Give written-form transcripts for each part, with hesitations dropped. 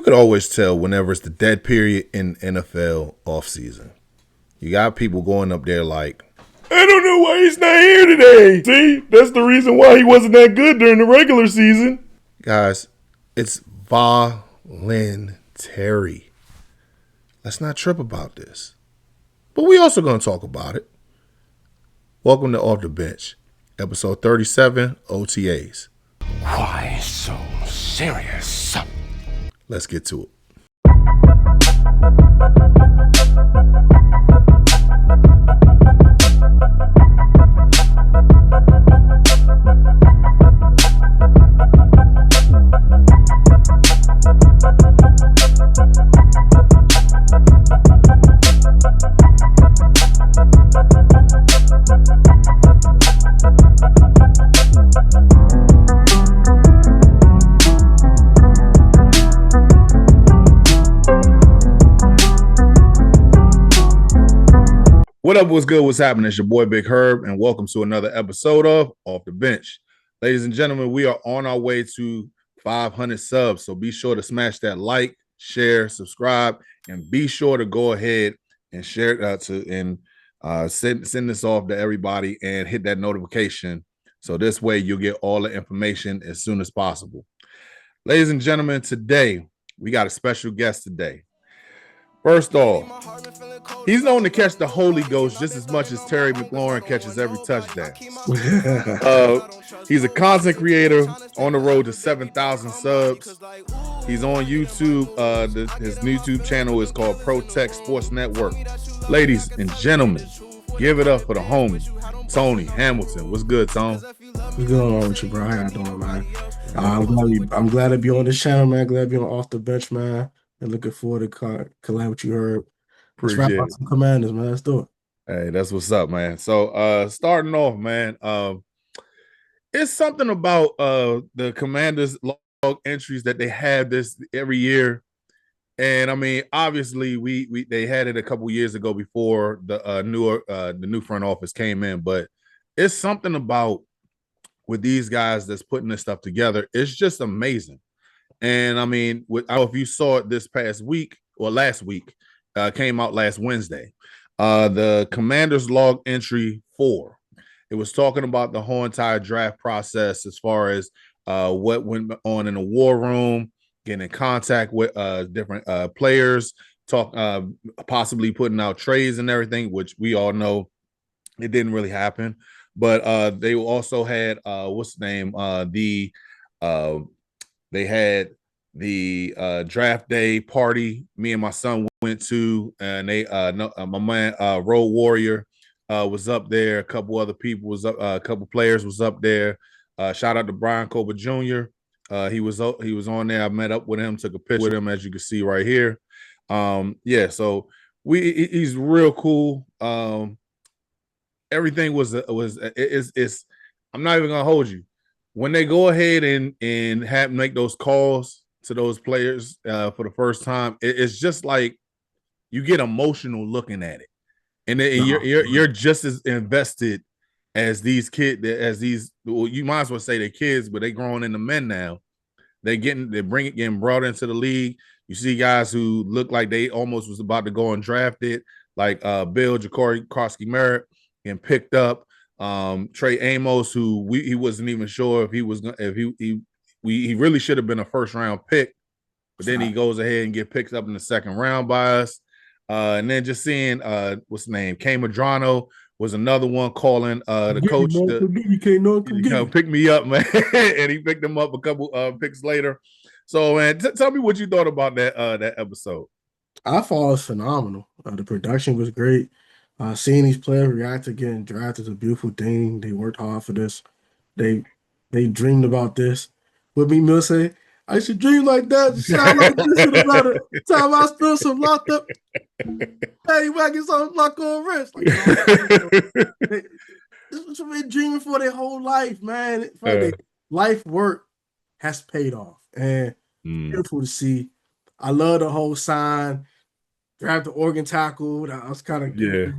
could always tell whenever it's the dead period in NFL offseason. You got people going up there like, I don't know why he's not here today. See, that's the reason why he wasn't that good during the regular season. Guys, it's voluntary. Let's not trip about this. But we also going to talk about it. Welcome to Off the Bench, episode 37, OTAs. Why so serious? Let's get to it. What up, what's good, what's happening? It's your boy Big Herb, and welcome to another episode of Off the Bench. Ladies and gentlemen, we are on our way to 500 subs, so be sure to smash that like, share, subscribe, and be sure to go ahead and share it send this off to everybody and hit that notification, so this way you'll get all the information as soon as possible. Ladies and gentlemen, today we got a special guest today. First off, he's known to catch the Holy Ghost just as much as Terry McLaurin catches every touchdown. He's a content creator on the road to 7,000 subs. He's on YouTube. His YouTube channel is called Protect Sports Network. Ladies and gentlemen, give it up for the homie, Tony Hamilton. What's good, Tone? What's going on with you, bro? How you doing, man? I'm glad to be on this channel, man. Glad to be on Off the Bench, man. And looking forward to collab with you, Herb. Let's wrap up some Commanders, man. Let's do it. Hey, that's what's up, man. So starting off, man, it's something about the Commanders log entries that they have this every year. And I mean, obviously, they had it a couple years ago before the new front office came in, but it's something about with these guys that's putting this stuff together. It's just amazing. And I mean, I don't know if you saw it this past week or last week, came out last Wednesday. The Commanders log entry 4. It was talking about the whole entire draft process as far as what went on in the war room, getting in contact with different players, possibly putting out trades and everything, which we all know it didn't really happen. But they also had they had the draft day party me and my son went to, and my man Road Warrior was up there. A couple other people was up, a couple players was up there. Shout out to Brian Coba Jr. He was on there. I met up with him, took a picture with him, as you can see right here. So he's real cool. Everything was I'm not even gonna hold you. When they go ahead and make those calls to those players for the first time, it's just like you get emotional looking at it, and you're just as invested as these kids, you might as well say they're kids, but they growing into men now. Getting brought into the league. You see guys who look like they almost was about to go undrafted, like Bill Jaworski Merritt, and picked up. Trey Amos, who he wasn't even sure if he was he really should have been a first round pick, but then he goes ahead and get picked up in the second round by us. And then just seeing what's the name, Kay Madrano was another one calling the coach to pick me up, man. And he picked him up a couple picks later. So man, tell me what you thought about that episode. I thought it was phenomenal. The production was great. Seeing these players react to getting drafted is a beautiful thing. They worked hard for this. They dreamed about this. What me Mill say? I should dream like that. Sound like this in about it. Time I spill some locked up. Hey, wagging some lock on wrist. Like, this is what they're dreaming for their whole life, man. Life work has paid off, and beautiful to see. I love the whole sign. Draft the Oregon tackle. That was kind of good.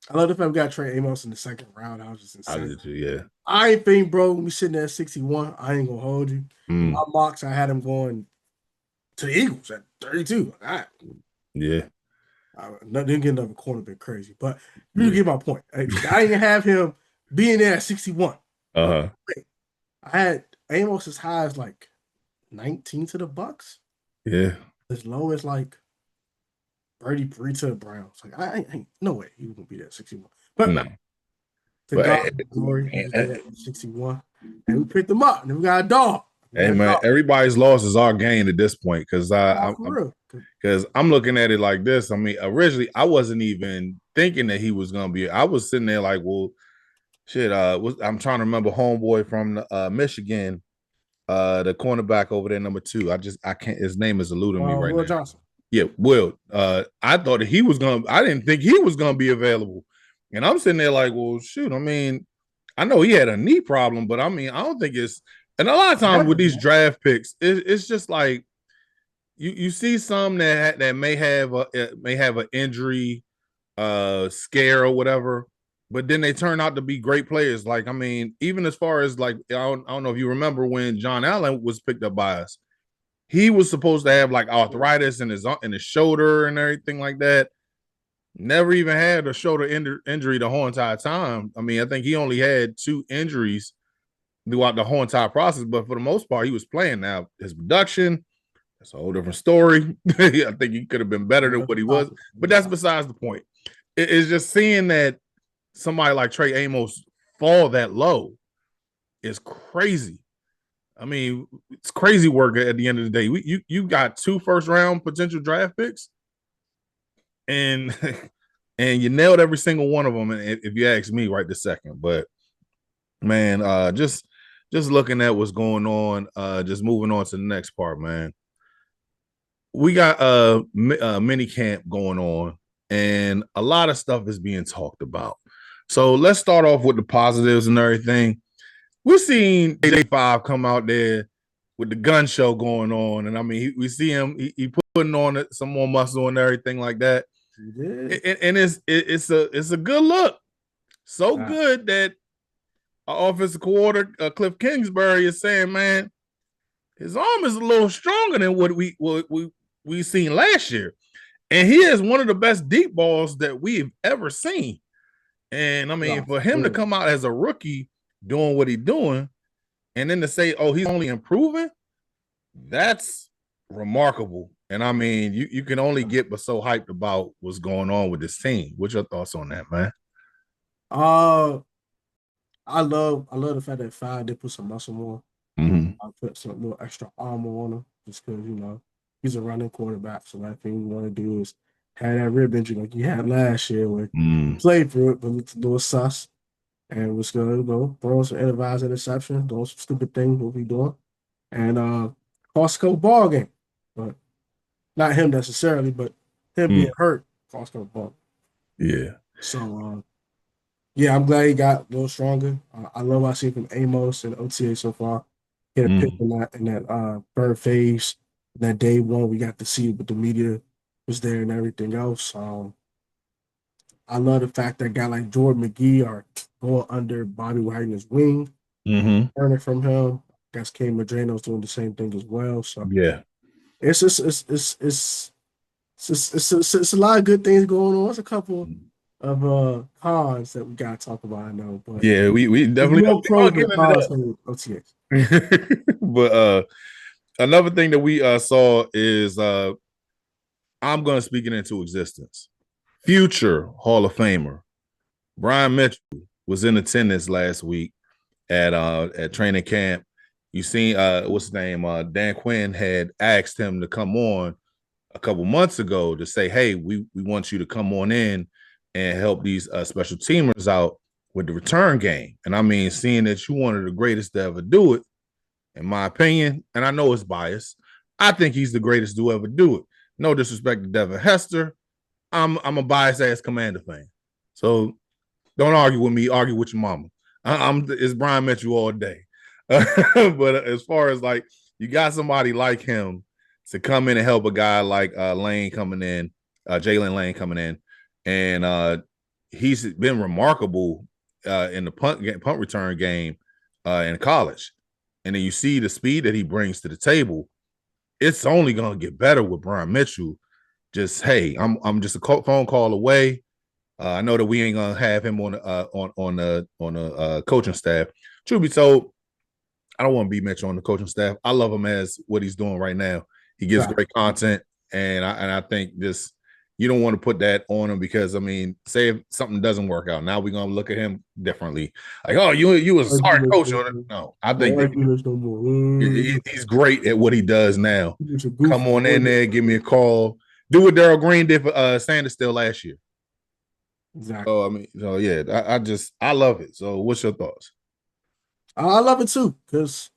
I love the fact we got Trey Amos in the second round. I was just insane. I did too, yeah. I ain't think, bro, we sitting there at 61. I ain't gonna hold you. My mocks, I had him going to the Eagles at 32. All right. Yeah. Didn't get another corner bit crazy, but you Yeah. get my point. I didn't have him being there at 61. Uh-huh. I had Amos as high as like 19 to the Bucks, Yeah. as low as like 33 to the Browns. Like I ain't no way he was gonna be there at 61. But No. to But God be glory, he was there at 61, and we picked him up, and we got a dog. hey man, everybody's loss is our gain at this point because For real. because I'm looking at it like this. I mean, originally I wasn't even thinking that he was gonna be. I was sitting there like, well, shit. I'm trying to remember homeboy from Michigan, the cornerback over there, number 2. I can't. His name is eluding me right Will now. Johnson. Yeah, Will. I thought that he was gonna. I didn't think he was gonna be available, and I'm sitting there like, well, shoot. I mean, I know he had a knee problem, but I mean, I don't think it's. And a lot of times with these draft picks, it's just like you see some that may have an injury scare or whatever, but then they turn out to be great players. Like, I mean, even as far as like I don't know if you remember when John Allen was picked up by us, he was supposed to have like arthritis in his shoulder and everything like that. Never even had a shoulder injury the whole entire time. I mean, I think he only had 2 injuries throughout the whole entire process, but for the most part, he was playing. Now his production, that's a whole different story. I think he could have been better than what he was, but that's besides the point. It's just seeing that somebody like Trey Amos fall that low is crazy. I mean, it's crazy work at the end of the day. You got 2 first-round potential draft picks, and and you nailed every single one of them. If you ask me, right this second, but man, just looking at what's going on, just moving on to the next part, man. We got a mini camp going on, and a lot of stuff is being talked about. So let's start off with the positives and everything. We're seeing J5 come out there with the gun show going on, and I mean, we see him he putting on some more muscle and everything like that. And it's a good look, so good that our offensive coordinator Cliff Kingsbury is saying, man, his arm is a little stronger than what we seen last year, and he is one of the best deep balls that we've ever seen. And I mean, for him to come out as a rookie doing what he's doing, and then to say, oh, he's only improving, that's remarkable. And I mean, you can only get but so hyped about what's going on with this team. What's your thoughts on that, man? I love the fact that Five did put some muscle on. I put some little extra armor on him just because he's a running quarterback. So that thing you want to do is have that rib injury like you had last year where you played through it, but it's a little sus. And we're going to throw some ill-advised interception, doing some stupid things we'll be doing. And cost a couple ball game. But not him necessarily, but him being hurt cost a couple ball. Yeah. So yeah, I'm glad he got a little stronger. I love what I see from Amos and OTA so far. He had a pick in that third phase. That day 1, we got to see what the media was there and everything else. I love the fact that a guy like Jordan McGee are going under Bobby Wagner's wing, learning from him. I guess Kay Madrano's doing the same thing as well. So yeah, it's a lot of good things going on. It's a couple of cons that we gotta talk about, I know, but yeah, we definitely more pros than cons from OTAs. But another thing that we saw is I'm gonna speak it into existence. Future Hall of Famer Brian Mitchell was in attendance last week at training camp. You seen what's his name? Dan Quinn had asked him to come on a couple months ago to say, hey, we want you to come on in and help these special teamers out with the return game. And I mean, seeing that you're one of the greatest to ever do it, in my opinion, and I know it's biased, I think he's the greatest to ever do it. No disrespect to Devin Hester. I'm a biased ass Commander fan. So don't argue with me, argue with your mama. It's Brian Mitchell all day. But as far as like you got somebody like him to come in and help a guy like Lane coming in, Jalen Lane coming in, and he's been remarkable in the punt return game in college. And then you see the speed that he brings to the table. it's only gonna get better with Brian Mitchell. Just hey, I'm just a phone call away. I know that we ain't gonna have him on the coaching staff. Truth be told, I don't want to be Mitchell on the coaching staff. I love him as what he's doing right now. He gives Right. great content, and I think this you don't want to put that on him because I mean, say if something doesn't work out, now we're gonna look at him differently. Like, oh, you was a sorry coach on it. No, I think Don't argue this no more. he's great at what he does now. It's a Come goofy. on in there, give me a call. Do what Daryl Green did for Sanders still last year. Exactly. So I mean, so yeah, I love it. So what's your thoughts? I love it too, because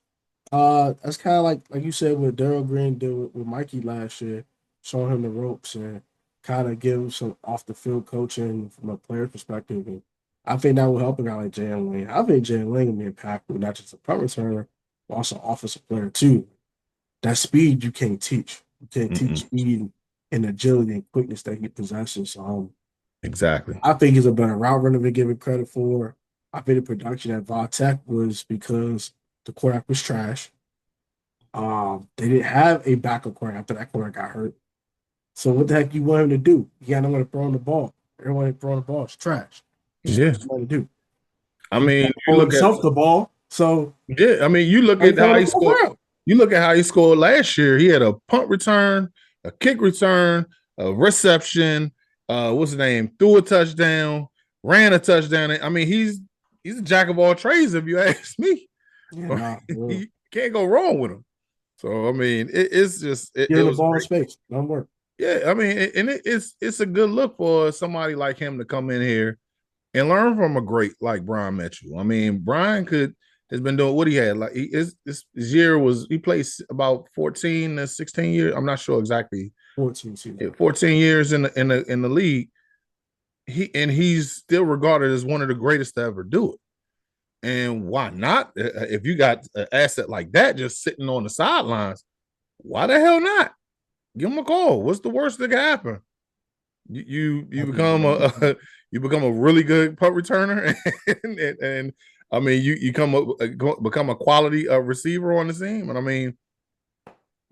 that's kind of like you said what Daryl Green did with Mikey last year, showing him the ropes and kind of give him some off the field coaching from a player perspective. And I think that will help a guy like Jalen Lane. I think Jalen Lane will be impactful, not just a punt returner, but also offensive player too. That speed you can't teach. You can't teach Mm-mm. speed and agility and quickness that he possesses. Exactly. I think he's a better route runner than given credit for. I think the production at Tech was because the quarterback was trash. They didn't have a backup quarterback after that quarterback got hurt. So what the heck you want him to do? He got no one to throw on the ball. Everyone throwing the ball is trash. Just Yeah. what you want to do. I He mean, can't you throw look at himself the ball. So yeah. I mean, you look how you at how throwing he the ball scored. around? You look at how he scored last year. He had a punt return, a kick return, a reception. What's his name? Threw a touchdown, ran a touchdown. I mean, he's a jack of all trades, if you ask me. Yeah, nah. You can't go wrong with him. So I mean, it's just Give it him the was ball in great. space. Don't work. Yeah, I mean, and it's a good look for somebody like him to come in here and learn from a great like Brian Mitchell. I mean, Brian has been doing what he had. Like his year was he played about 14 to 16 years. I'm not sure exactly. 14 season. 14 years in the league. He's still regarded as one of the greatest to ever do it. And why not? If you got an asset like that just sitting on the sidelines, why the hell not? Give him a call. What's the worst that can happen? You become a you become a really good punt returner, and I mean you become a quality receiver on the team, and I mean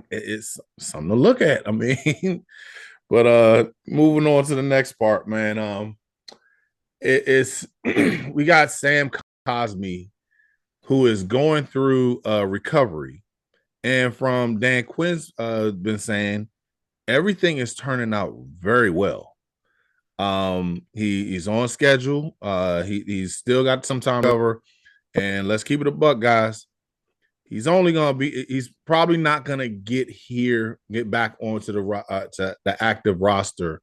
it's something to look at. I mean, but moving on to the next part, man. It's we got Sam Cosmi who is going through recovery, and from Dan Quinn's been saying everything is turning out very well. He's on schedule. He's still got some time to cover, and let's keep it a buck, guys. He's probably not gonna get back onto to the active roster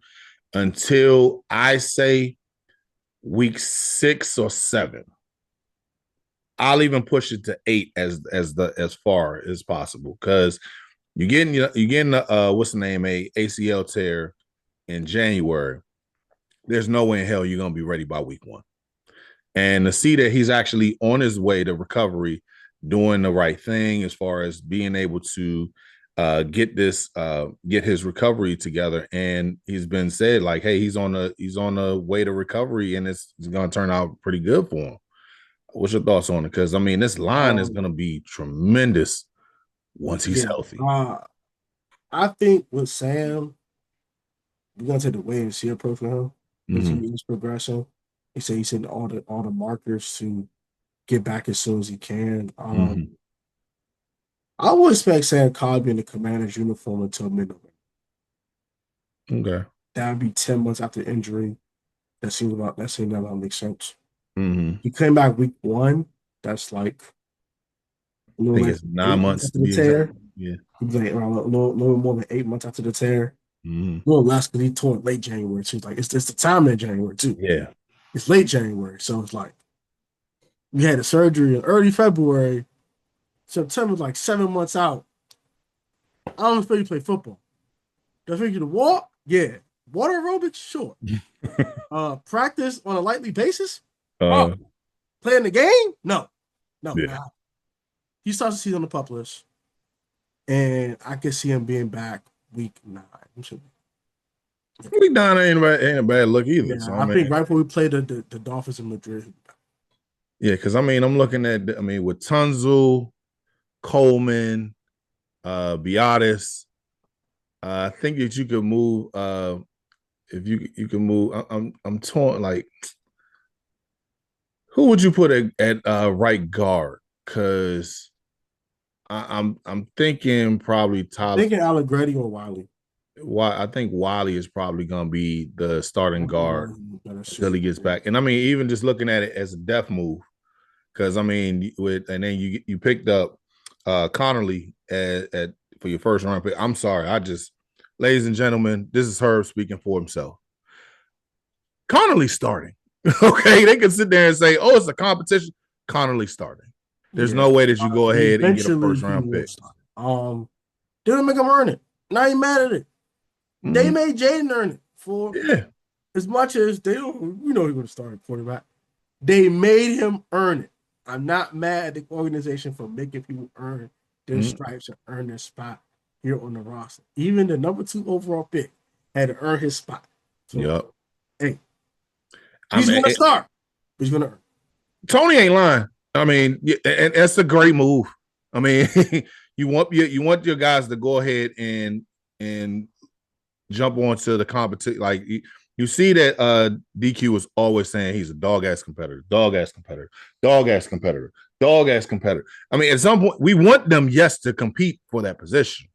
until I say week 6 or 7. I'll even push it to 8 as far as possible because you're getting what's the name, a ACL tear in January. There's no way in hell you're gonna be ready by week 1. And to see that he's actually on his way to recovery, doing the right thing as far as being able to get his recovery together, and he's been said like, hey, he's on the way to recovery, and it's going to turn out pretty good for him. What's your thoughts on it? Because I mean, this line is going to be tremendous once he's Yeah. healthy. I think with Sam, we're gonna take the wait and see approach with him because he is progressing. He said he's hitting all the markers to get back as soon as he can. I would expect Sam Cosmi in the Commander's uniform until mid-November. Okay. That would be 10 months after injury. That seems about make sense. Mm-hmm. He came back week 1. That's like a I little think like it's 9 8 months months after to the be exact. tear. Yeah. He was like around a little more than 8 months after the tear. Mm-hmm. A little less because he tore it late January. So it's like it's the time in January too. Yeah. It's late January, so it's like we had a surgery in early February. September's like 7 months out. I don't expect you to play football. Do I expect you to walk? Yeah. Water aerobics? Sure. Practice on a nightly basis? Oh. Playing the game? No. Yeah. Nah. He starts the season on the pup list. And I can see him being back week 9. Week 9 ain't a bad look either. Yeah, So I think right before we play the Dolphins in Madrid. Yeah, because I mean, I'm looking at with Tunzel, Coleman, Biotis. I think that you could move. If you can move, I'm torn. Like, who would you put at right guard? Because I'm thinking probably Tyler. Thinking Allegretti or Wiley. Why I think Wiley is probably going to be the starting guard until he gets back. And I mean, even just looking at it as a depth move, because I mean, and then you picked up Connerly at for your first round pick. I'm sorry, ladies and gentlemen, this is Herb speaking for himself. Connerly starting. Okay, they can sit there and say, "Oh, it's a competition." Connerly starting. There's no way that you go ahead and get a first round pick. Didn't make him earn it. Now you mad at it. Mm-hmm. They made Jaden earn it for as much as they don't. You know he's going to start at quarterback. They made him earn it. I'm not mad at the organization for making people earn their stripes and earn their spot here on the roster. Even the number 2 overall pick had to earn his spot. So, hey, he's going to start. He's going to earn. Tony ain't lying. I mean, and that's a great move. I mean, you want your guys to go ahead and jump onto the competition. Like you see that DQ was always saying he's a dog-ass competitor. I mean, at some point, we want them, yes, to compete for that position.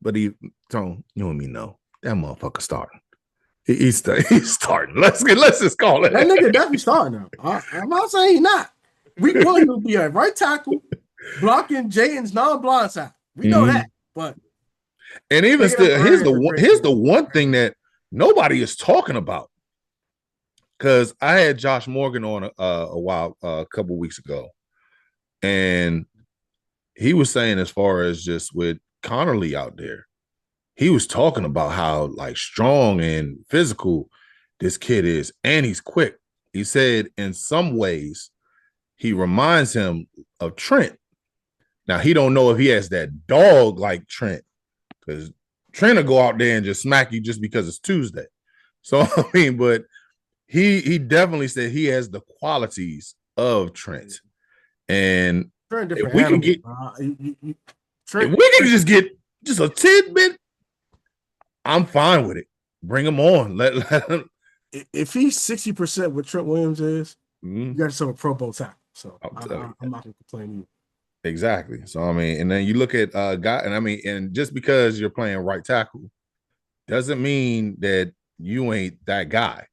But Tone, you and me know that motherfucker starting. He's starting. Let's just call it. That nigga definitely starting now. I'm not saying he's not. We want him to be a right tackle, blocking Jaden's non-blind side. We know that, but and even still, here's the one thing that nobody is talking about. Because I had Josh Morgan on a couple weeks ago, and he was saying, as far as just with Connerly out there, he was talking about how like strong and physical this kid is, and he's quick. He said in some ways he reminds him of Trent. Now he don't know if he has that dog like Trent, because Trent will go out there and just smack you just because it's Tuesday. So I mean, but he definitely said he has the qualities of Trent. And if we can get just get just a tidbit, I'm fine with it. Bring him on. Let him. If he's 60% what Trent Williams is, you got yourself a Pro Bowl tackle. So I'm not going to complain either. Exactly. So I mean, and then you look at guy, and I mean, and just because you're playing right tackle doesn't mean that you ain't that guy.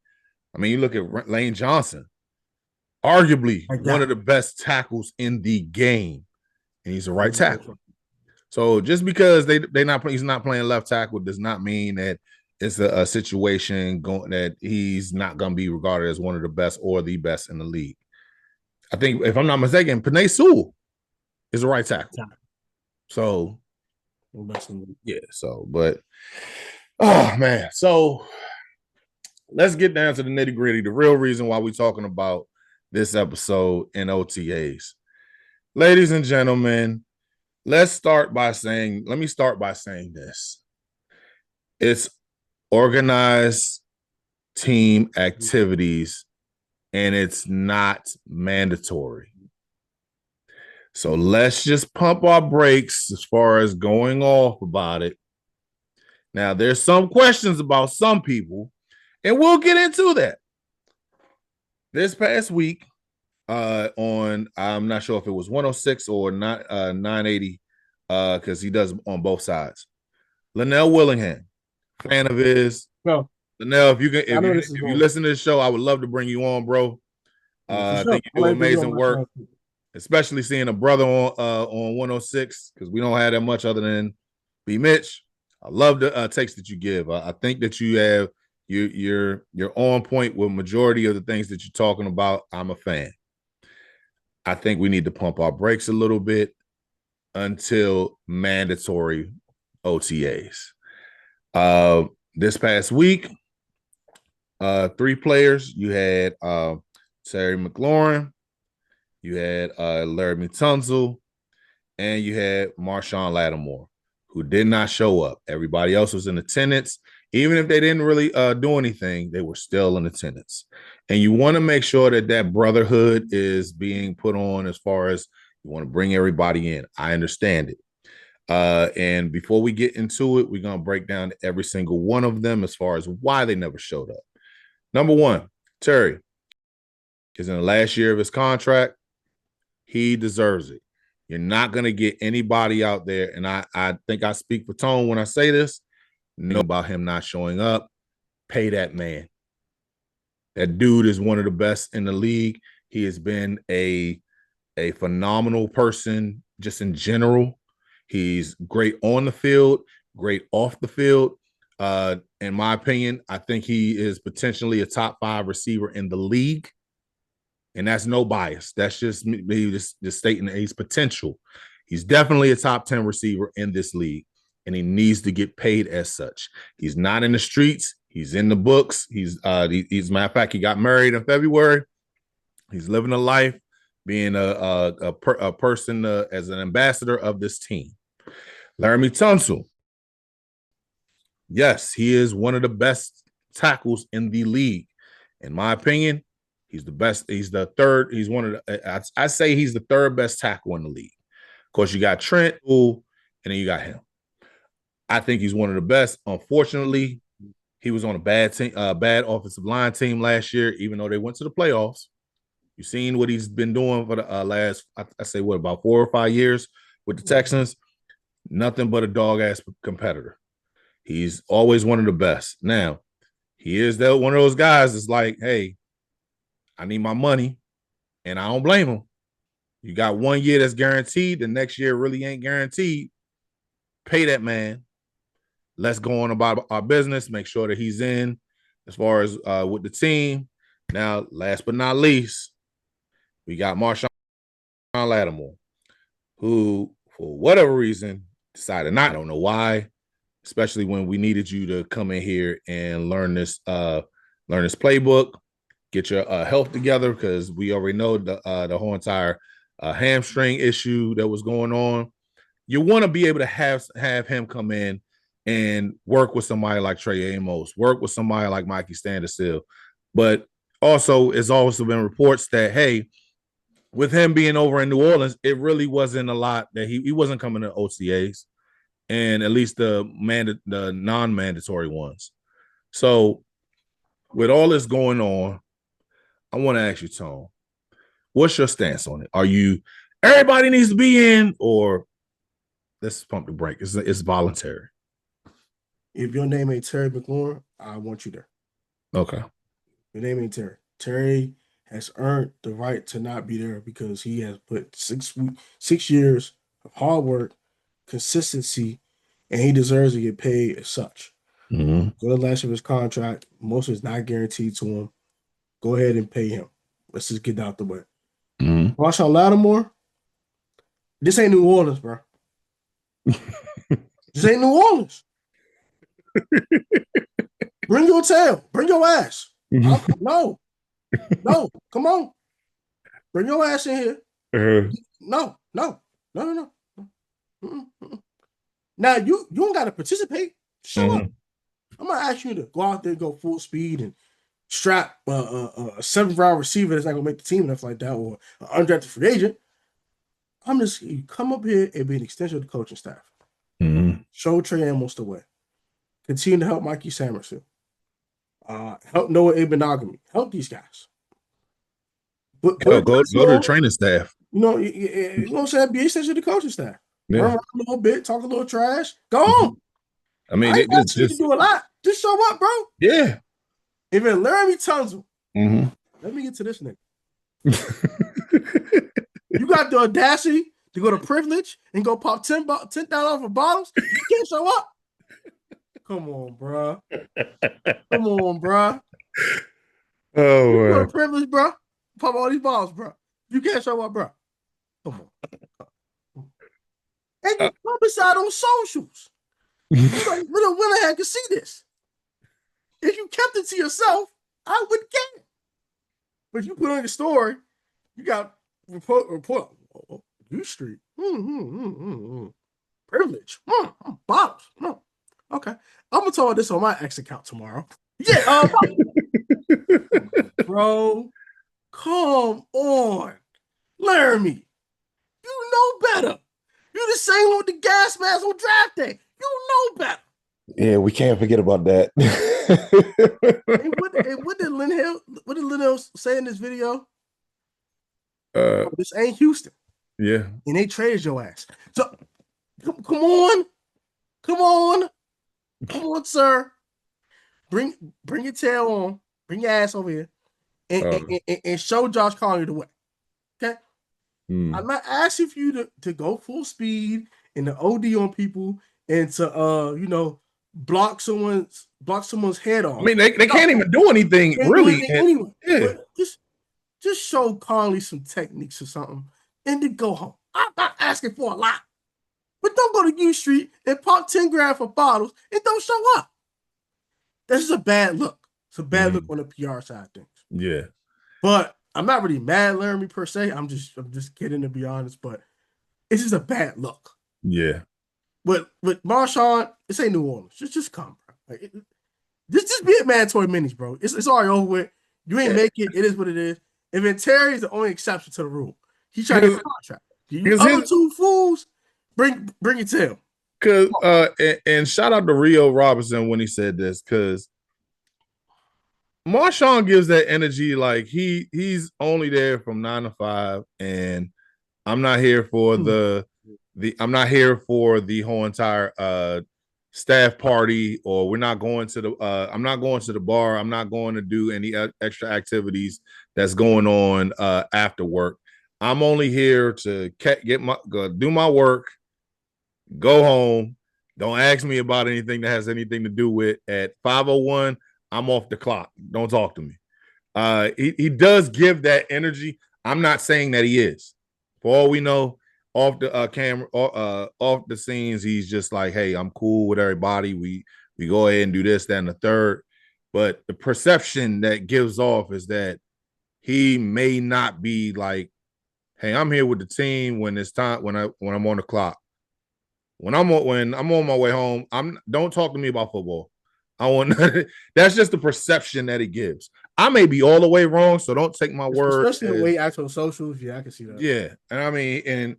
I mean, you look at Lane Johnson, arguably one of the best tackles in the game, and he's a right tackle. So just because he's not playing left tackle does not mean that it's a situation that he's not going to be regarded as one of the best or the best in the league. I think, if I'm not mistaken, Penei Sewell is a right tackle. So, yeah. So, but oh man. So let's get down to the nitty gritty. The real reason why we're talking about this episode in OTAs, ladies and gentlemen. Let me start by saying this. It's organized team activities, and it's not mandatory. So let's just pump our brakes as far as going off about it. Now, there's some questions about some people, and we'll get into that. This past week, on, I'm not sure if it was 106 or 980, because he does on both sides. Linnell Willingham, fan of his. No. Linnell, if you listen to this show, I would love to bring you on, bro. I think you do amazing work, especially seeing a brother on 106, because we don't have that much other than B. Mitch. I love the takes that you give. I think that you're on point with majority of the things that you're talking about. I'm a fan. I think we need to pump our brakes a little bit until mandatory OTAs. This past week, 3 players. You had Terry McLaurin, you had Laramie Tunzel, and you had Marshawn Lattimore, who did not show up. Everybody else was in attendance. Even if they didn't really do anything, they were still in attendance. And you want to make sure that brotherhood is being put on, as far as you want to bring everybody in. I understand it. And before we get into it, we're going to break down every single one of them as far as why they never showed up. Number one, Terry is in the last year of his contract. He deserves it. You're not going to get anybody out there, and I think I speak for Tone when I say this, know about him not showing up. Pay that man. That dude is one of the best in the league. He has been a phenomenal person just in general. He's great on the field, great off the field. In my opinion, I think he is potentially a top 5 receiver in the league. And that's no bias. That's just me just stating his potential. He's definitely a top 10 receiver in this league, and he needs to get paid as such. He's not in the streets. He's in the books. He's matter of fact, he got married in February. He's living a life, being a person as an ambassador of this team. Laramie Tunsil. Yes, he is one of the best tackles in the league. In my opinion, he's the best. He's the third. He's one of the, I say he's the third best tackle in the league. Of course, you got Trent, and then you got him. I think he's one of the best. Unfortunately, he was on a bad team, bad offensive line team last year, even though they went to the playoffs. You've seen what he's been doing for the last, I say, what, about 4 or 5 years with the Texans? Nothing but a dog-ass competitor. He's always one of the best. Now, he is one of those guys that's like, hey, I need my money, and I don't blame him. You got 1 year that's guaranteed. The next year really ain't guaranteed. Pay that man. Let's go on about our business. Make sure that he's in as far as with the team. Now, last but not least, we got Marshawn Lattimore, who, for whatever reason, decided not. I don't know why, especially when we needed you to come in here and learn this playbook, get your health together, because we already know the whole entire hamstring issue that was going on. You want to be able to have him come in and work with somebody like Trey Amos, work with somebody like Mikey Standerstill. But also, it's also been reports that, hey, with him being over in New Orleans, it really wasn't a lot that he wasn't coming to OTAs, and at least the non-mandatory ones. So with all this going on, I want to ask you, Tone, what's your stance on it? Are you everybody needs to be in, or let's pump the brake? It's voluntary. If your name ain't Terry McLaurin, I want you there. Okay. Your name ain't Terry. Terry has earned the right to not be there because he has put 6 years of hard work, consistency, and he deserves to get paid as such. Mm-hmm. Go to the last of his contract. Most of it's not guaranteed to him. Go ahead and pay him. Let's just get out the way. Mm-hmm. Marshawn Lattimore, this ain't New Orleans, bro. This ain't New Orleans. Bring your tail. Bring your ass. No, come on. Bring your ass in here. No. Now, you don't got to participate. Show up. I'm going to ask you to go out there and go full speed and strap a 7th-round receiver that's not going to make the team, enough like that, or an undrafted free agent. You come up here and be an extension of the coaching staff. Mm-hmm. Show Trey Amos the way. Continue to help Mikey Samerson. Help Noah Ibnagami. Help these guys. But go to the training staff. You know what I'm saying? Be an extension of the coaching staff. Yeah. Run around a little bit, talk a little trash. Go on. I mean, I ain't asking you to do a lot. Just show up, bro. Yeah. Even Laramie Tunsil. Mm-hmm. Let me get to this nigga. You got the audacity to go to Privilege and go pop $10 for bottles? You can't show up. Come on, bro. Come on, bro. Oh, you go to Privilege, bro. Pop all these bottles, bro. You can't show up, bro. Come on. And you publicize on socials. Little Winterhead can see this. If you kept it to yourself, I wouldn't care. But you put on your story, you got report. U Street. Privilege. Bottles. Okay. I'm going to talk this on my X account tomorrow. Yeah. Bro, come on. Laramie. You know better. You You the same with the gas mask on draft day. You know better. Yeah, we can't forget about that. What did Lin Hill say in this video? Uh, This ain't Houston. yeah. And they traded your ass. So come on. Come on. Come on, sir. Bring your tail on. Bring your ass over here. And show Josh Collier the way. Okay? I'm not asking for you to go full speed and to OD on people and to block someone's head off. I mean, they can't even do anything really. Anyway. Yeah. But just show Conley some techniques or something and then go home. I'm not asking for a lot. But don't go to U Street and pop 10 grand for bottles and don't show up. That's just a bad look. It's a bad look on the PR side of things. Yeah. But I'm not really mad at Laramie per se. I'm just kidding, to be honest. But it's just a bad look. Yeah. But with Marshawn, this ain't New Orleans. Just come, bro. Like, just be at mandatory minis, bro. It's already over with. You ain't make it. It is what it is. And then Terry is the only exception to the rule. He tried to get a contract. You other two fools, bring it to him. Cause and shout out to Rio Robinson when he said this, because Marshawn gives that energy like he's only there from 9 to 5, and I'm not here for I'm not here for the whole entire staff party, or we're not going to the I'm not going to the bar. I'm not going to do any extra activities that's going on after work. I'm only here to do my work, go home. Don't ask me about anything that has anything to do with at 5:01. I'm off the clock. Don't talk to me. He does give that energy. I'm not saying that he is. For all we know, off the camera, off the scenes, he's just like, hey, I'm cool with everybody. We go ahead and do this, that, and the third. But the perception that gives off is that he may not be like, hey, I'm here with the team when it's time, when I'm on the clock. When I'm on my way home, don't talk to me about football. That's just the perception that he gives. I may be all the way wrong, so don't take my word. Especially the way he acts on socials. Yeah, I can see that. Yeah, and I mean, and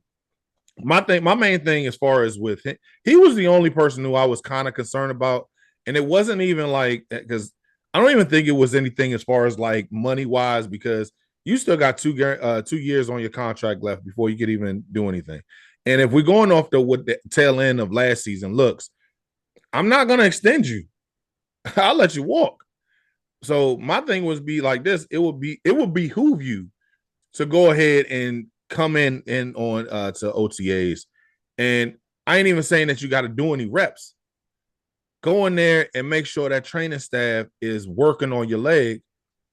my main thing as far as with him, he was the only person who I was kind of concerned about, and it wasn't even like, because I don't even think it was anything as far as like money wise, because you still got 2 years on your contract left before you could even do anything. And if we're going off what the tail end of last season looks, I'm not going to extend you. I'll let you walk. So my thing was be like this. It would behoove you to go ahead and come in on to OTAs. And I ain't even saying that you got to do any reps. Go in there and make sure that training staff is working on your leg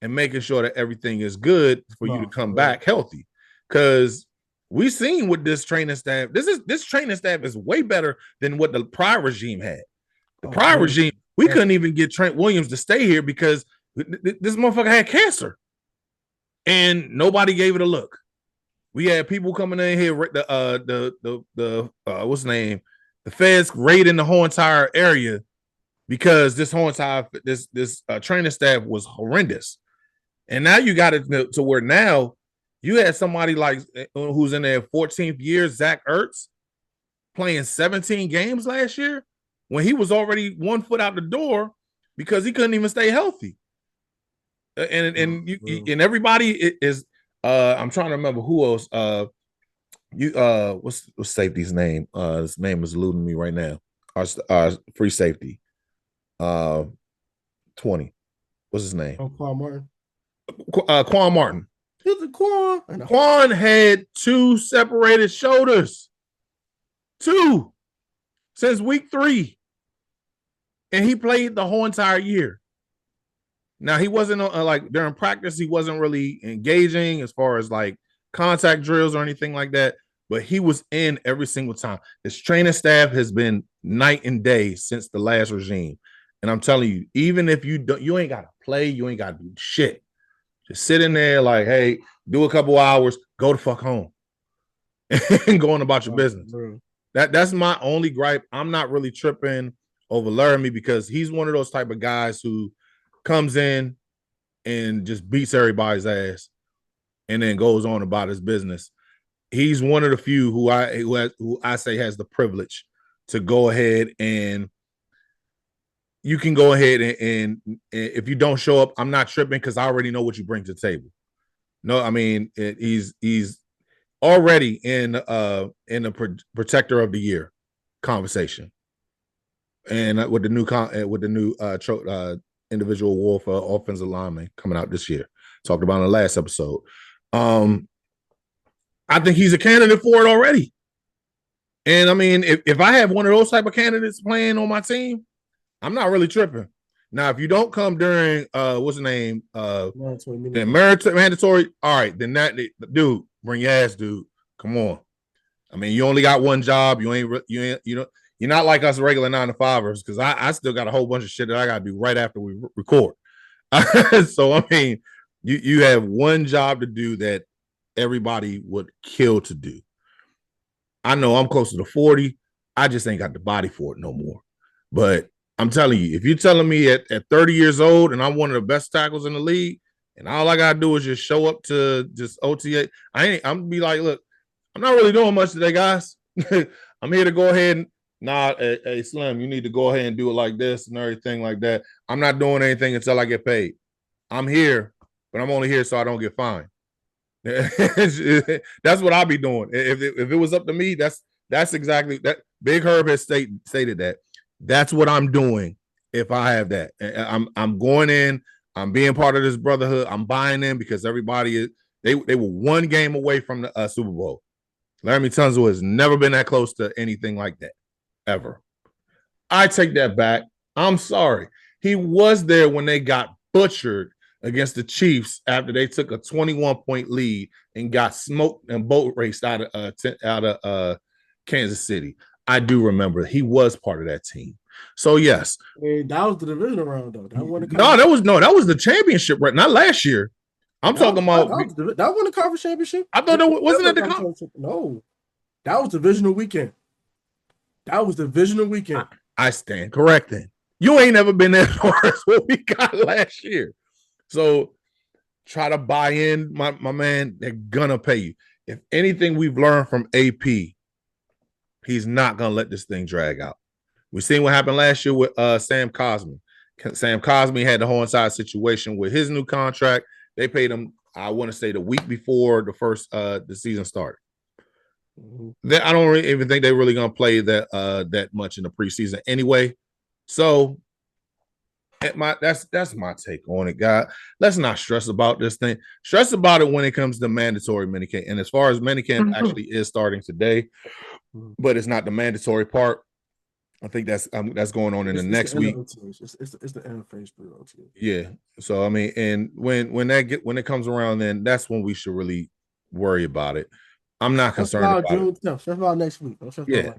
and making sure that everything is good for you to come back healthy. Because we've seen with this training staff, this training staff is way better than what the prior regime had. The prior regime, we couldn't even get Trent Williams to stay here because this motherfucker had cancer, and nobody gave it a look. We had people coming in here, the what's the name? The feds raiding the whole entire area because this whole entire this training staff was horrendous. And now you got it to where now you had somebody like who's in their 14th year, Zach Ertz, playing 17 games last year when he was already 1 foot out the door because he couldn't even stay healthy. And everybody is I'm trying to remember who else. What's safety's name? His name is eluding me right now. Our free safety. 20. What's his name? Quan Martin. Quan Martin. Quan. Quan had 2 separated shoulders. 2 since week 3. And he played the whole entire year. Now, he wasn't like during practice, he wasn't really engaging as far as like contact drills or anything like that, but he was in every single time. This training staff has been night and day since the last regime. And I'm telling you, even if you ain't got to play, you ain't got to do shit. Just sit in there like, hey, do a couple hours, go the fuck home and go on about your business. That's my only gripe. I'm not really tripping over Laramie because he's one of those type of guys who comes in and just beats everybody's ass and then goes on about his business. he's one of the few who I say has the privilege to go ahead and you can go ahead and if you don't show up, I'm not tripping because I already know what you bring to the table. No, I mean he's already in the protector of the year conversation, and with the new individual award for offensive lineman coming out this year, talked about in the last episode. I think he's a candidate for it already. And I mean, if I have one of those type of candidates playing on my team, I'm not really tripping. Now, if you don't come during what's the name? Mandatory. All right, then dude, bring your ass, dude. Come on. I mean, you only got one job. You're not like us regular 9-to-5ers because I still got a whole bunch of shit that I gotta do right after we record. So I mean, you have one job to do that everybody would kill to do. I know I'm closer to 40. I just ain't got the body for it no more. But I'm telling you, if you're telling me at 30 years old and I'm one of the best tackles in the league, and all I gotta do is just show up to just OTA, I'm gonna be like, look, I'm not really doing much today, guys. I'm here to go ahead and hey, Slim, you need to go ahead and do it like this and everything like that. I'm not doing anything until I get paid. I'm here, but I'm only here so I don't get fined. That's what I'll be doing. If it was up to me, that's exactly that. Big Herb has stated that. That's what I'm doing if I have that. I'm going in. I'm being part of this brotherhood. I'm buying in because everybody is. They were one game away from the Super Bowl. Laramie Tunsil has never been that close to anything like that ever. I take that back. I'm sorry. He was there when they got butchered against the Chiefs after they took a 21-point lead and got smoked and boat raced out of Kansas City. I do remember he was part of that team. So yes, that was the divisional round though. That was the championship, right? Not last year. I'm talking about that won the conference championship. I thought that wasn't it the conference. No, that was divisional weekend. That was divisional weekend. I stand corrected. You ain't never been as far as what we got last year. So try to buy in, my man. They're gonna pay you. If anything we've learned from AP, he's not gonna let this thing drag out. We seen what happened last year with Sam Cosmi. Sam Cosmi had the whole inside situation with his new contract. They paid him, I want to say, the week before the season started. Mm-hmm. I don't even think they're really gonna play that much in the preseason anyway. So that's my take on it, guy. Let's not stress about this thing. Stress about it when it comes to mandatory minicamp. And as far as minicamp actually is starting today, but it's not the mandatory part. I think that's going on in the next week. It's the interface for OTA. Yeah. So I mean, and when it comes around, then that's when we should really worry about it. I'm not concerned about June 10th. Stress about next week. Yeah.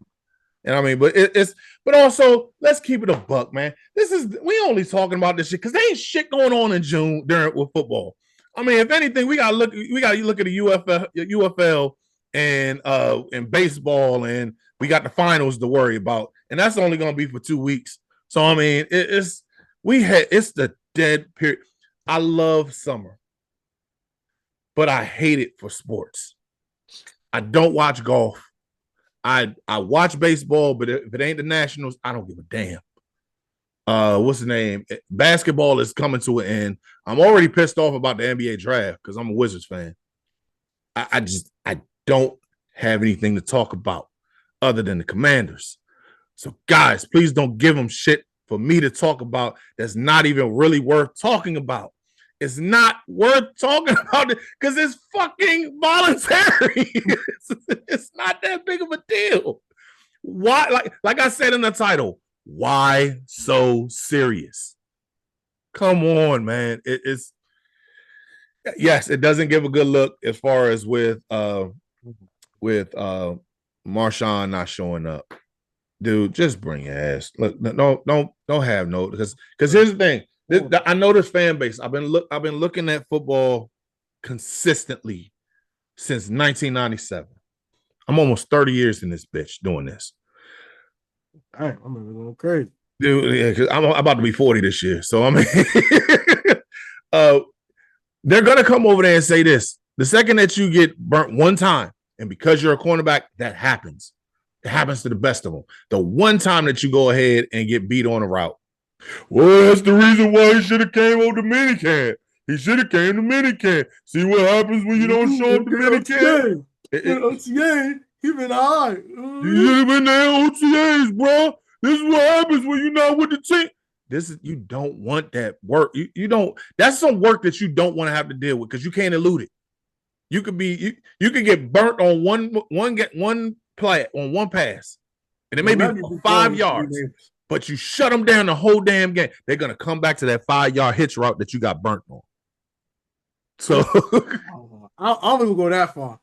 And I mean, but also let's keep it a buck, man. We only talking about this shit because there ain't shit going on in June with football. I mean, if anything, we gotta look at the UFL and baseball, and we got the finals to worry about, and that's only gonna be for 2 weeks. So I mean, it's the dead period. I love summer, but I hate it for sports. I don't watch golf. I watch baseball, but if it ain't the Nationals, I don't give a damn. What's the name? Basketball is coming to an end. I'm already pissed off about the NBA draft because I'm a Wizards fan. I don't have anything to talk about other than the Commanders. So guys, please don't give them shit for me to talk about that's not even really worth talking about. It's not worth talking about it because it's fucking voluntary. It's not that big of a deal. Why? Like I said in the title, why so serious? Come on, man. Yes, it doesn't give a good look as far as with Marshawn not showing up. Dude, just bring your ass. Look, don't have no because here's the thing. I know this fan base. I've been looking at football consistently since 1997. I'm almost 30 years in this bitch doing this. All right, I'm going crazy, dude. Yeah, because I'm about to be 40 this year. So I mean, they're gonna come over there and say this. The second that you get burnt one time And because you're a cornerback, that happens. It happens to the best of them. The one time that you go ahead and get beat on a route, well, that's the reason why he should have came on the minicamp. He should have came to minicamp. See what happens when you don't show up to minicamp? OTA, he been high. You should have been there OTAs, bro. This is what happens when you're not with the team. You don't want that work. You don't. That's some work that you don't want to have to deal with because you can't elude it. You could get burnt on one play on one pass, and it may be 5 yards, but you shut them down the whole damn game. They're gonna come back to that 5-yard hitch route that you got burnt on. So I don't even go that far.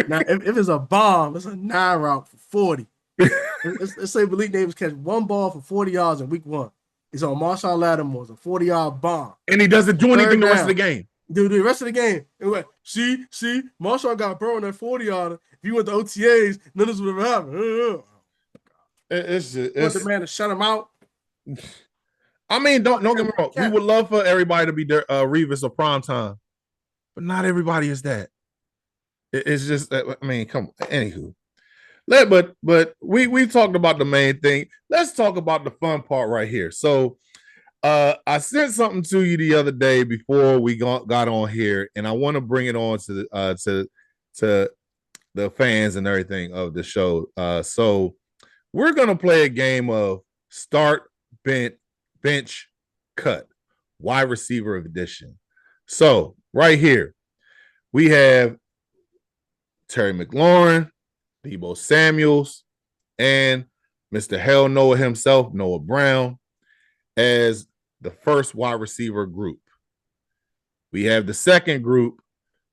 Now, if it's a bomb, it's a 9 route for 40. Let's say Malik Davis catch one ball for 40 yards in week 1. It's on Marshawn Lattimore's a 40-yard bomb. And he doesn't do anything the rest of the game. Dude, the rest of the game. It went, see, Marshawn got burned on that 40-yarder. If he went to OTAs, none of this would have happened. It's the man to shut him out. I mean, don't get me wrong. We would love for everybody to be Revis or Primetime, but not everybody is that. It's just, I mean, come on. Anywho. But we talked about the main thing. Let's talk about the fun part right here. So I sent something to you the other day before we got on here, and I want to bring it on to the fans and everything of the show. So we're gonna play a game of start, bench, cut, wide receiver edition. So right here we have Terry McLaurin, Deebo Samuels, and Mr. Hell Noah himself, Noah Brown, as the first wide receiver group. We have the second group,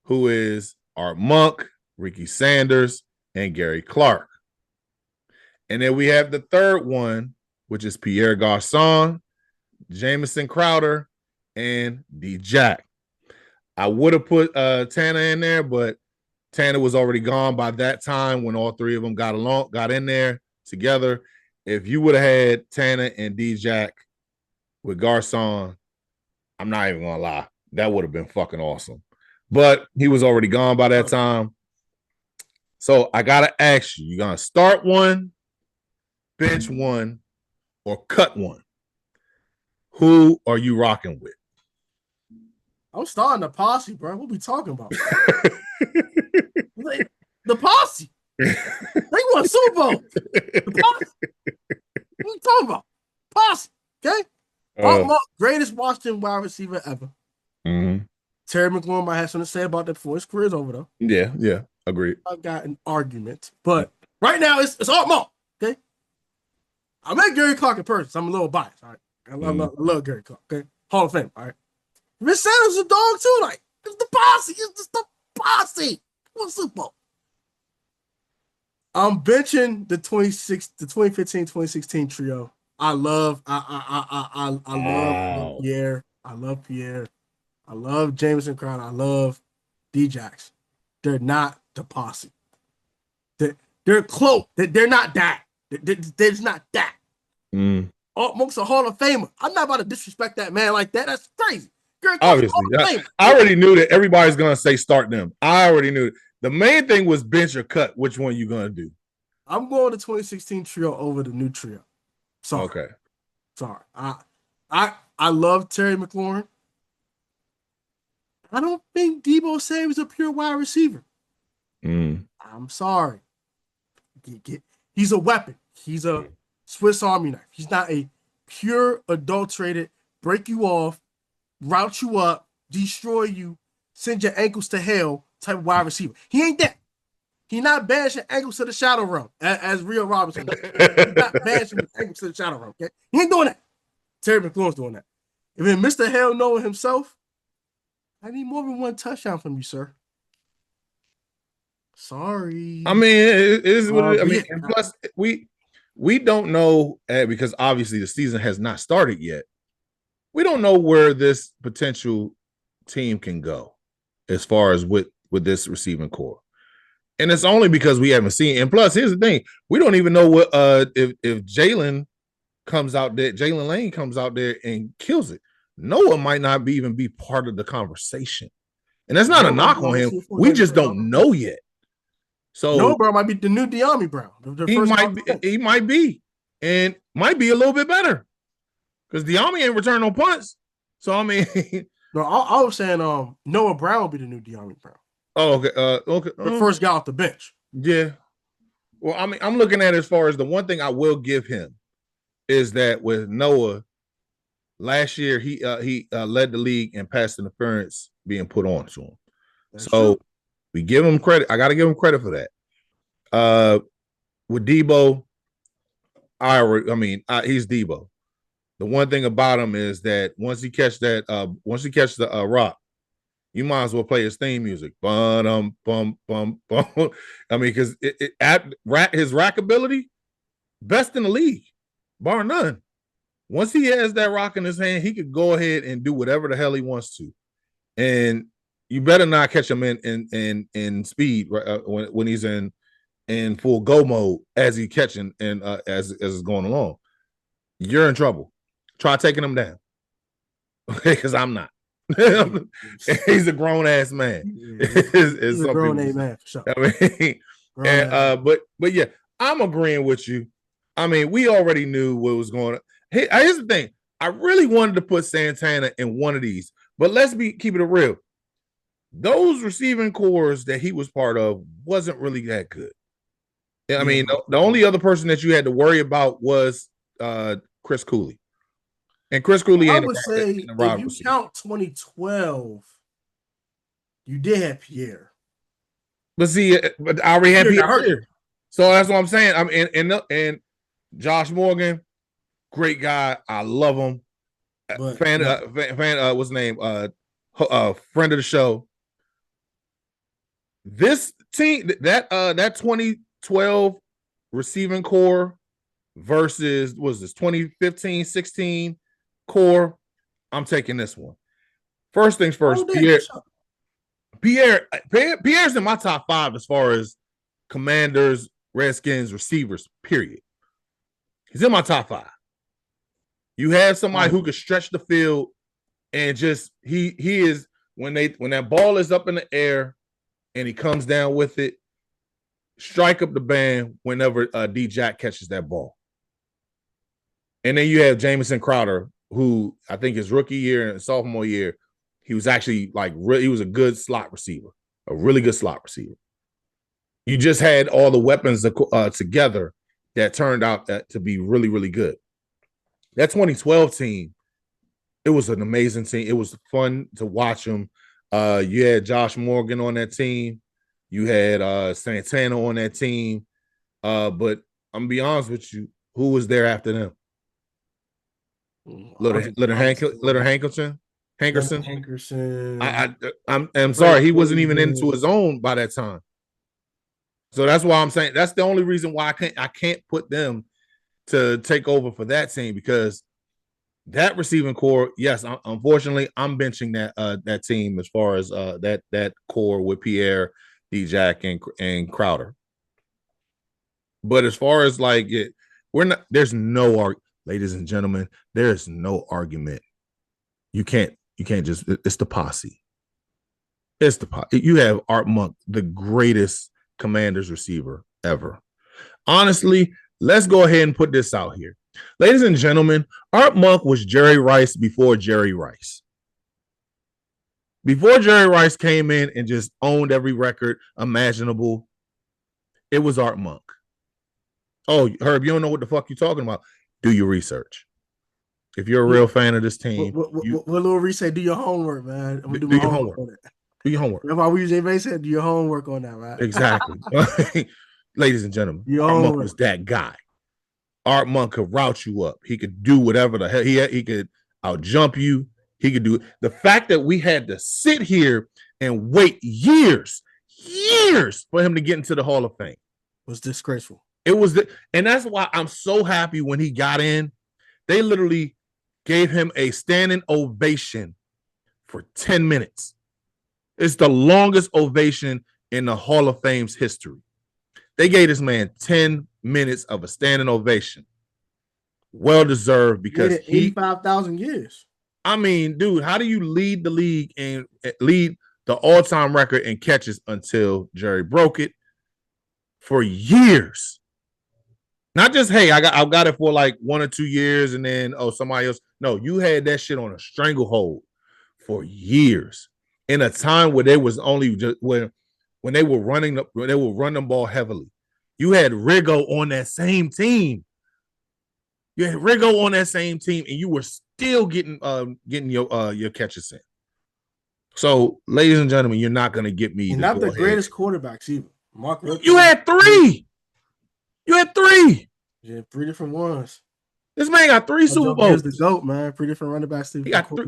who is Art Monk, Ricky Sanders, and Gary Clark. And then we have the third one, which is Pierre Garçon, Jamison Crowder, and D. Jack. I would have put Tanner in there, but Tanner was already gone by that time when all three of them got in there together. If you would have had Tanner and D. Jack with Garçon, I'm not even gonna lie, that would have been fucking awesome. But he was already gone by that time. So I gotta ask you, gonna start one, bench one, or cut one? Who are you rocking with? I'm starting the posse, bro. What we talking about? The posse. They won Super Bowl. The posse. What we talking about? Posse. Okay? Greatest Washington wide receiver ever. Mm-hmm. Terry McLaurin might have something to say about that before his career's over, though. Yeah, agreed. I've got an argument. But right now, it's Art Monk. Okay? I met Gary Clark in person, so I'm a little biased. All right? I love Gary Clark. Okay? Hall of Fame. All right? Miss Sanders is a dog, too. Like, it's the posse. It's just the posse. Won Super Bowl. I'm benching the 2015-2016 trio. I love Pierre. I love Pierre. I love Jamison Crowder. I love D-Jax. They're not the posse. They're close. They're not that. They're just not that. Monk's a Hall of Famer. I'm not about to disrespect that man like that. That's crazy. Obviously, I already knew that everybody's gonna say start them. I already knew it. The main thing was bench or cut. Which one you gonna do? I'm going the 2016 trio over the new trio. Sorry. Okay. Sorry. I love Terry McLaurin. I don't think Deebo Samuel's a pure wide receiver. I'm sorry. He's a weapon. He's a Swiss Army knife. He's not a pure adulterated, break you off, route you up, destroy you, send your ankles to hell type of wide receiver. He ain't that. He's not banishing ankles to the shadow realm as Rio Robinson does. He's not banishing ankles to the shadow realm. Okay? He ain't doing that. Terry McLaurin's doing that. If it Mr. Hell Noah himself, I need more than one touchdown from you, sir. Sorry. I mean, it is what it is. I mean, and plus we don't know because obviously the season has not started yet. We don't know where this potential team can go as far as with this receiving core. And it's only because we haven't seen. And plus, here's the thing: we don't even know what if Jalen comes out there, Jalen Lane comes out there and kills it. Noah might not even be part of the conversation, and that's not a knock on him. We just don't know yet. So Noah Brown might be the new De'Ami Brown, the he first might be, and might be a little bit better because De'Ami ain't returning no punts. So I mean, No, I was saying Noah Brown will be the new De'Ami Brown, oh okay, okay, the first guy off the bench. yeah. Well, I mean, I'm looking at it as far as the one thing I will give him is that with Noah last year, he led the league in pass interference being put on to him. That's So true. we give him credit. I got to give him credit for that. With Debo, he's Debo. The one thing about him is that once he catch the rock, you might as well play his theme music. Bum bum bum bum. I mean, because his rack ability, best in the league, bar none. Once he has that rock in his hand, he could go ahead and do whatever the hell he wants to. And you better not catch him in speed when he's in full go mode as he catching and as it's going along. You're in trouble. Try taking him down. Okay, because I'm not. He's a grown ass man. He's a grown ass man for sure. I mean, but yeah, I'm agreeing with you. I mean, we already knew what was going on. Hey, here's the thing. I really wanted to put Santana in one of these, but let's keep it real. Those receiving cores that he was part of wasn't really that good. I mean, the only other person that you had to worry about was Chris Cooley. And Chris Cooley I ain't would say if you count 2012, you did have Pierre. But see, but I already had Pierre. So that's what I'm saying. I mean, and Josh Morgan, great guy. I love him. But, fan, what's his name? Friend of the show. This team, that 2012 receiving core versus was this 2015-16 core. I'm taking this one. First things first, Pierre's in my top 5 as far as Commanders, Redskins, receivers, period. He's in my top 5. You have somebody who could stretch the field and just he is when that ball is up in the air and he comes down with it, strike up the band whenever D-Jack catches that ball. And then you have Jamison Crowder, who I think his rookie year and sophomore year, he was actually he was a good slot receiver, a really good slot receiver. You just had all the weapons together that turned out to be really, really good. That 2012 team, it was an amazing team. It was fun to watch them. You had Josh Morgan on that team. You had Santana on that team. But I'm going to be honest with you, who was there after them? Little Hankerson. I'm sorry, he wasn't even into his own by that time. So that's why I'm saying that's the only reason why I can't put them to take over for that team, because that receiving core, yes, unfortunately, I'm benching that team as far as that core with Pierre, D-Jack, and Crowder. But as far as there's no argument, ladies and gentlemen, there's no argument. You can't just, it's the posse. It's the posse. You have Art Monk, the greatest Commanders receiver ever. Honestly, let's go ahead and put this out here. Ladies and gentlemen, Art Monk was Jerry Rice before Jerry Rice. Before Jerry Rice came in and just owned every record imaginable, it was Art Monk. Oh, Herb, you don't know what the fuck you're talking about. Do your research. If you're a real fan of this team. What little Reese say, do your homework, man. I'm gonna do my homework on that. Do your homework. That's why we usually say, do your homework on that, man. Exactly. Ladies and gentlemen, Art Monk was that guy. Art Monk could route you up. He could do whatever the hell he could out jump you. He could do it. The fact that we had to sit here and wait years for him to get into the Hall of Fame was disgraceful. It was, and that's why I'm so happy when he got in. They literally gave him a standing ovation for 10 minutes. It's the longest ovation in the Hall of Fame's history. They gave this man 10 minutes of a standing ovation. Well deserved, because 85,000 years. I mean, dude, how do you lead the league and lead the all-time record in catches until Jerry broke it? for years. Not just, hey, I got it for like 1 or 2 years and then somebody else. No, you had that shit on a stranglehold for years in a time where they was only just when they were when they were running the ball heavily. You had Rigo on that same team. You had Rigo on that same team, and you were still getting your catches in. So, ladies and gentlemen, you're not going to get me. And to not go the greatest ahead. quarterbacks either. Mark Rippon, You had 3. You had 3. Yeah, 3 different ones. This man got 3 Super Bowls. The GOAT, man. 3 different running backs. He got 3.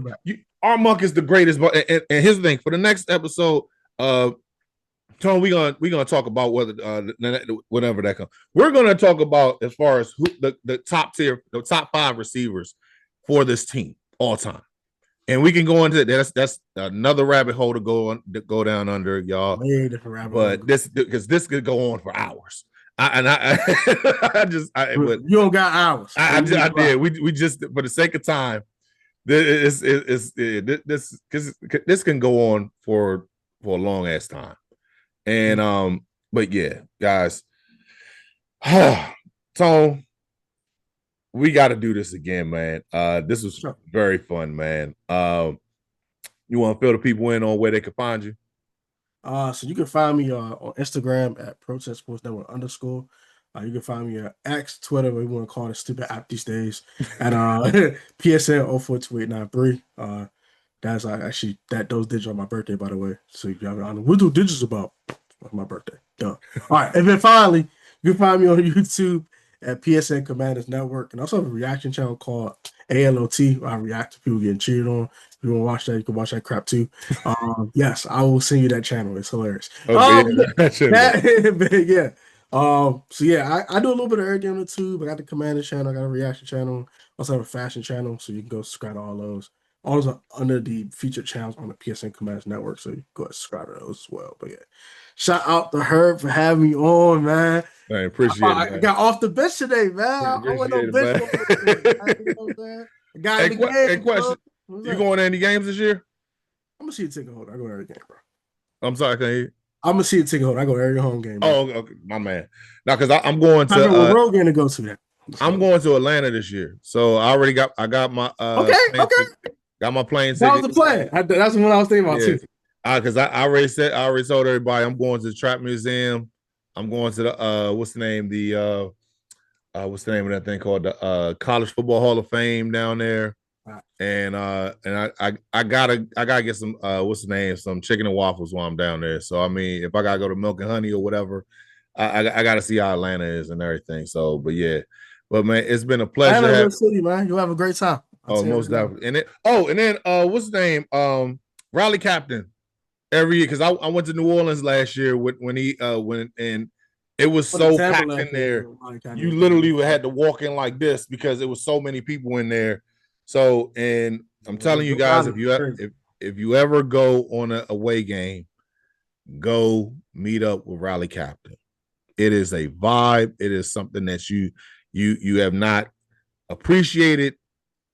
Our Monk is the greatest. And here's the thing: for the next episode, Tony, we gonna talk about whether whenever that comes. We're gonna talk about as far as who the top tier, the top 5 receivers for this team all time, and we can go into that's another rabbit hole to go down under, y'all. Way different rabbit but hole. this could go on for hours. I you don't got hours. I did. We just for the sake of time, this can go on for a long ass time. And but yeah, guys, Tone, we got to do this again, man. This was very fun, man. You want to fill the people in on where they can find you? So you can find me on Instagram at Protest Sports Network _. You can find me at X, Twitter, whatever you want to call it, stupid app these days, and PSN 042893. That's actually those digits are my birthday, by the way. So you have it on. What do digits about? That's my birthday. Duh. All right, and then finally, you can find me on YouTube at PSN Commanders Network, and also have a reaction channel called ALOT, where I react to people getting cheated on. If you want to watch that, you can watch that crap too. Yes, I will send you that channel. It's hilarious. Yeah. So yeah, I do a little bit of everything on YouTube. I got the Commander channel, I got a reaction channel, also have a fashion channel, so you can go subscribe to all those. All those are under the featured channels on the PSN Commanders Network, so you can go ahead and subscribe to those as well. But yeah, shout out to Herb for having me on, man. I appreciate it. I got off the bench today, man. I went on bench. Question: you going to any games this year? I'm gonna see a ticket holder. I go to every game, bro. I'm sorry, I can't hear you. I'm gonna see a ticket holder. I go to every home game. Bro. Oh, okay, my man. Now, because I'm going to what road game to go to that. I'm going to Atlanta this year, so I got my got my plane ticket. That was the plan. That's what I was thinking about too. Because I already told everybody I'm going to the Trap Museum. I'm going to the what's the name of that thing called the College Football Hall of Fame down there. And I gotta get some some chicken and waffles while I'm down there. So I mean, if I gotta go to Milk and Honey or whatever, I gotta see how Atlanta is and everything. So, but yeah, but man, it's been a pleasure. Atlanta city, man. You'll have a great time. Most definitely. And then what's his name? Riley Captain. Every year, because I went to New Orleans last year when it was so packed in there. You literally had to walk in like this because it was so many people in there. So, and I'm telling you guys, if you ever go on an away game, go meet up with Riley Captain. It is a vibe. It is something that you have not appreciated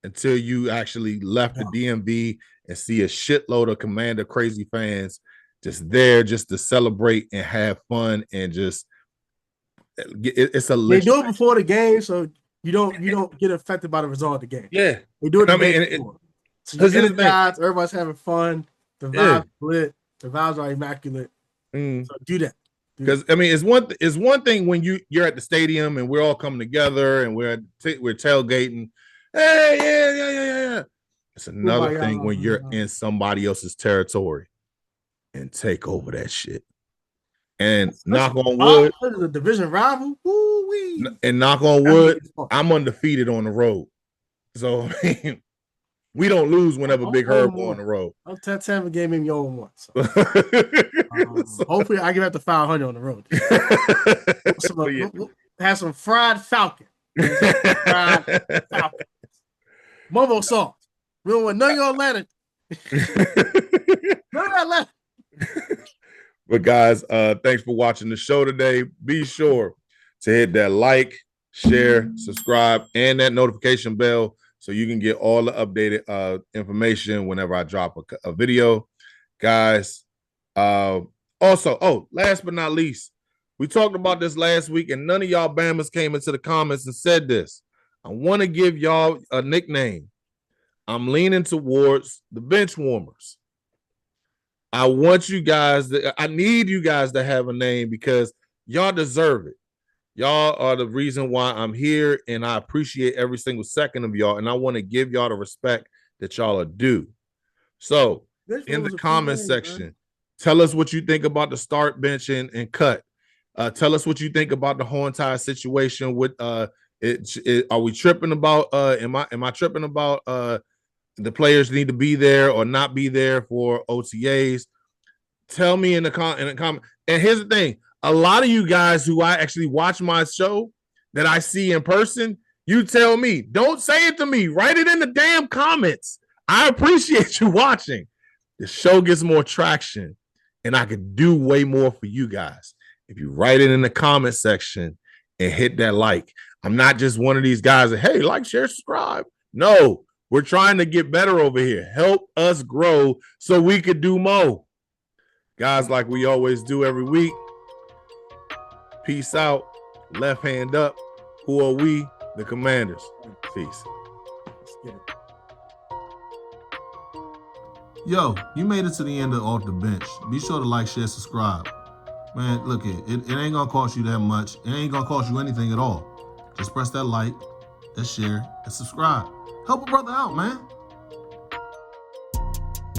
until you actually left the DMV and see a shitload of Commander crazy fans just there just to celebrate and have fun and just it's a they do it before the game, so you don't get affected by the result of the game. Yeah, they do it. So everybody's having fun. The vibes lit. The vibes are immaculate. So do that. Because I mean, it's one thing when you're at the stadium and we're all coming together and we're tailgating. Hey, yeah. It's another thing when you're in somebody else's territory and take over that shit. And knock on wood, the division rival. Woo-wee. And knock on wood, I'm undefeated on the road. So we don't lose whenever Big Herb go on the road. I'm 10 game in your own one. So. Hopefully I get up to 500 on the road. Have some fried falcon. Mumbo sauce. We don't want none of your Atlanta. But guys, thanks for watching the show today. Be sure to hit that like, share, subscribe, and that notification bell so you can get all the updated information whenever I drop a video. Guys, also, last but not least, We talked about this last week, and none of y'all Bammers came into the comments and said this. I want to give y'all a nickname. I'm leaning towards the bench warmers. I want you guys I need you guys to have a name because y'all deserve it. Y'all are the reason why I'm here, and I appreciate every single second of y'all, and I want to give y'all the respect that y'all are due. So, in the comment section, tell us what you think about the start, bench, and cut. Tell us what you think about the whole entire situation. With are we tripping about? Am I tripping about? The players need to be there or not be there for OTAs. Tell me in the comment. And here's the thing: a lot of you guys who I actually watch my show that I see in person, you tell me. Don't say it to me. Write it in the damn comments. I appreciate you watching. The show gets more traction, and I could do way more for you guys if you write it in the comment section and hit that like. I'm not just one of these guys that, hey, like, share, subscribe. No, we're trying to get better over here. Help us grow so we could do more. Guys, like we always do every week, peace out, left hand up. Who are we? The Commanders. Peace. Yo, you made it to the end of Off the Bench. Be sure to like, share, subscribe. Man, look, it ain't going to cost you that much. It ain't going to cost you anything at all. Just press that like, that share, and subscribe. Help a brother out, man.